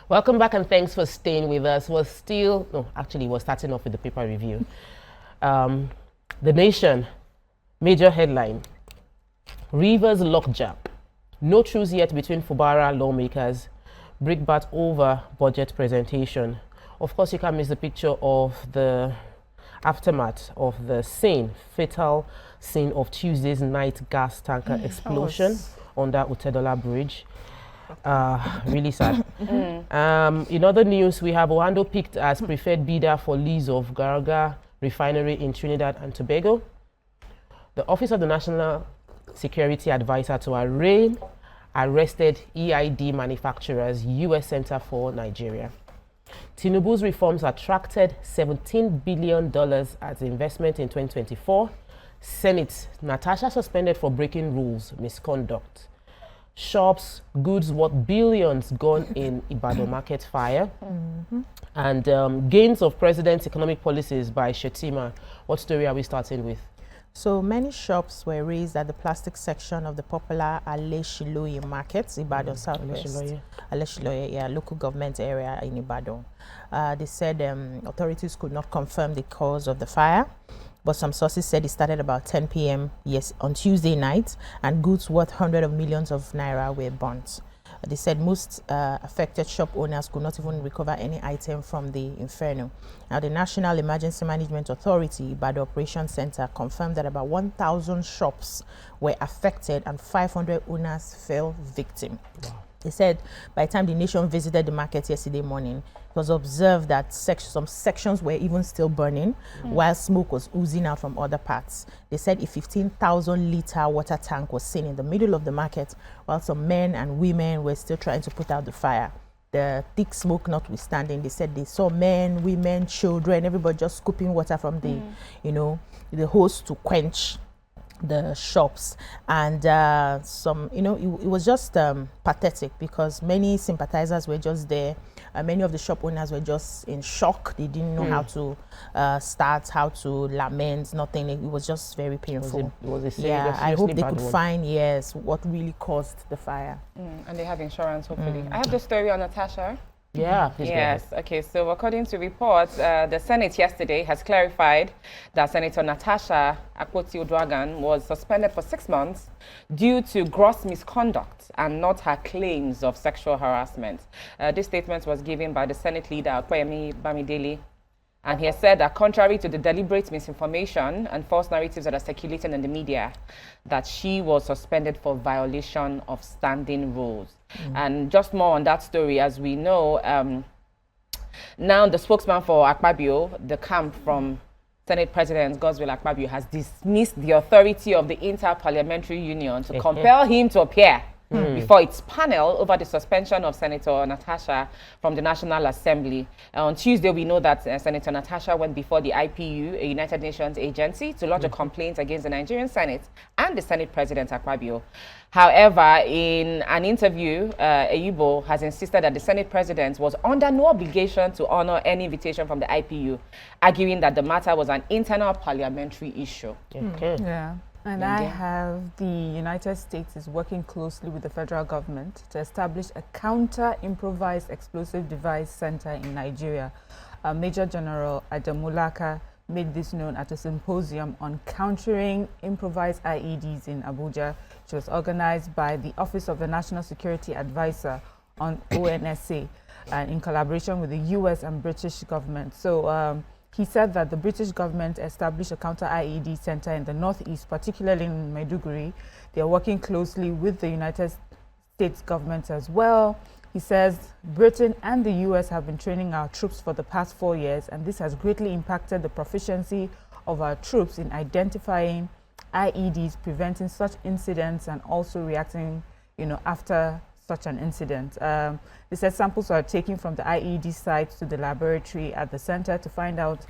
Welcome back and thanks for staying with us. We're starting off with the paper review. The Nation, major headline, Rivers logjam. No truce yet between Fubara lawmakers. Brickbat over budget presentation. Of course, you can't miss the picture of the aftermath of the fatal scene of Tuesday's night gas tanker explosion under Utedola Bridge. Really sad. In other news, we have Oando picked as preferred bidder for lease of Garaga refinery in Trinidad and Tobago. The Office of the National Security Advisor to Iran arrested EID manufacturers, U.S. Center for Nigeria. Tinubu's reforms attracted $17 billion as investment in 2024. Senate, Natasha suspended for breaking rules, misconduct. Shops, goods worth billions gone in Ibadan market fire. And gains of president's economic policies by Shetima. What story are we starting with? So many shops were raised at the plastic section of the popular Amaewhule-led market, Ibadan Southwest. Amaewhule-led, local government area in Ibadan. They said authorities could not confirm the cause of the fire, but some sources said it started about 10 p.m. on Tuesday night, and goods worth hundreds of millions of naira were burnt. They said most affected shop owners could not even recover any item from the inferno. Now, the National Emergency Management Authority by the Operation Center confirmed that about 1,000 shops were affected and 500 owners fell victim. Wow. They said by the time the Nation visited the market yesterday morning, it was observed that some sections were even still burning while smoke was oozing out from other parts. They said a 15,000-liter water tank was seen in the middle of the market while some men and women were still trying to put out the fire. The thick smoke notwithstanding, they said they saw men, women, children, everybody just scooping water from the, the hose to quench the shops. And it was just pathetic because many sympathizers were just there. Many of the shop owners were just in shock. They didn't know how to start, how to lament, nothing. It was just very painful. It was a I hope they could find, what really caused the fire. And they have insurance, hopefully. I have the story on Natasha. Yeah, please. Yes, okay, so according to reports, the Senate yesterday has clarified that Senator Natasha Akpoti-Oduaghan was suspended for 6 months due to gross misconduct and not her claims of sexual harassment. This statement was given by the Senate leader, Okoyemi Bamidele, and he has said that contrary to the deliberate misinformation and false narratives that are circulating in the media, that she was suspended for violation of standing rules. And just more on that story, as we know, now the spokesman for Akpabio, the camp from Senate President Godswill Akpabio, has dismissed the authority of the Inter-Parliamentary Union to compel him to appear before its panel over the suspension of Senator Natasha from the National Assembly. On Tuesday, we know that Senator Natasha went before the IPU, a United Nations agency, to lodge a complaint against the Nigerian Senate and the Senate President Akpabio. However, in an interview, Eyubo has insisted that the Senate President was under no obligation to honor any invitation from the IPU, arguing that the matter was an internal parliamentary issue. Yeah. And I have the United States is working closely with the federal government to establish a counter-improvised explosive device center in Nigeria. Major General Adamulaka made this known at a symposium on countering improvised IEDs in Abuja, which was organized by the Office of the National Security Advisor on ONSA in collaboration with the US and British government. So he said that the British government established a counter-IED center in the northeast, particularly in Maiduguri. They are working closely with the United States government as well. He says Britain and the US have been training our troops for the past 4 years, and this has greatly impacted the proficiency of our troops in identifying IEDs, preventing such incidents, and also reacting, after such an incident. They said samples are taken from the IED site to the laboratory at the center to find out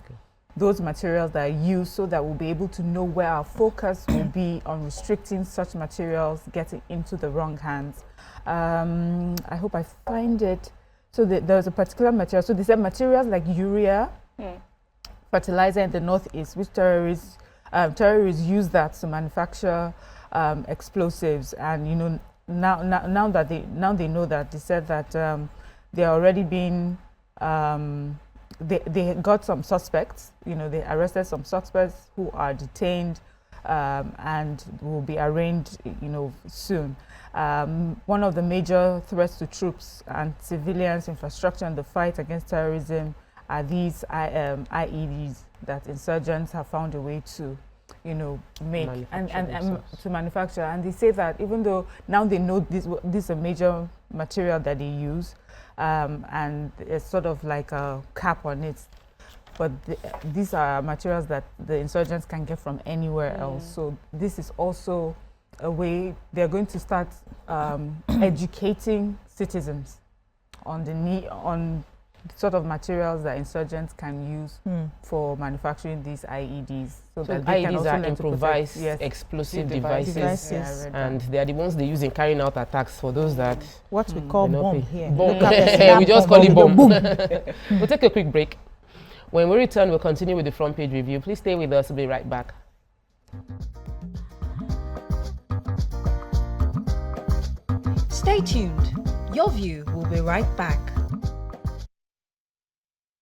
those materials that are used, so that we'll be able to know where our focus will be on restricting such materials getting into the wrong hands. I hope I find it. So there's a particular material. So they said materials like urea, fertilizer in the northeast, which terrorists use that to manufacture explosives. And now they know that, they said that they're already being, they got some suspects, they arrested some suspects who are detained and will be arraigned, soon. One of the major threats to troops and civilians' infrastructure in the fight against terrorism are these IEDs that insurgents have found a way to, make and to manufacture. And they say that even though now they know this is a major material that they use, and it's sort of like a cap on it, but these are materials that the insurgents can get from anywhere else. So this is also a way they're going to start educating citizens on the on sort of materials that insurgents can use for manufacturing these IEDs. So that they can IEDs also are learn to improvised protect, explosive devices. Yeah, and they are the ones they use in carrying out attacks for those that... What we call bomb here. Bomb. We just call it bomb. We'll take a quick break. When we return, we'll continue with the front page review. Please stay with us. We'll be right back. Stay tuned. Your View will be right back.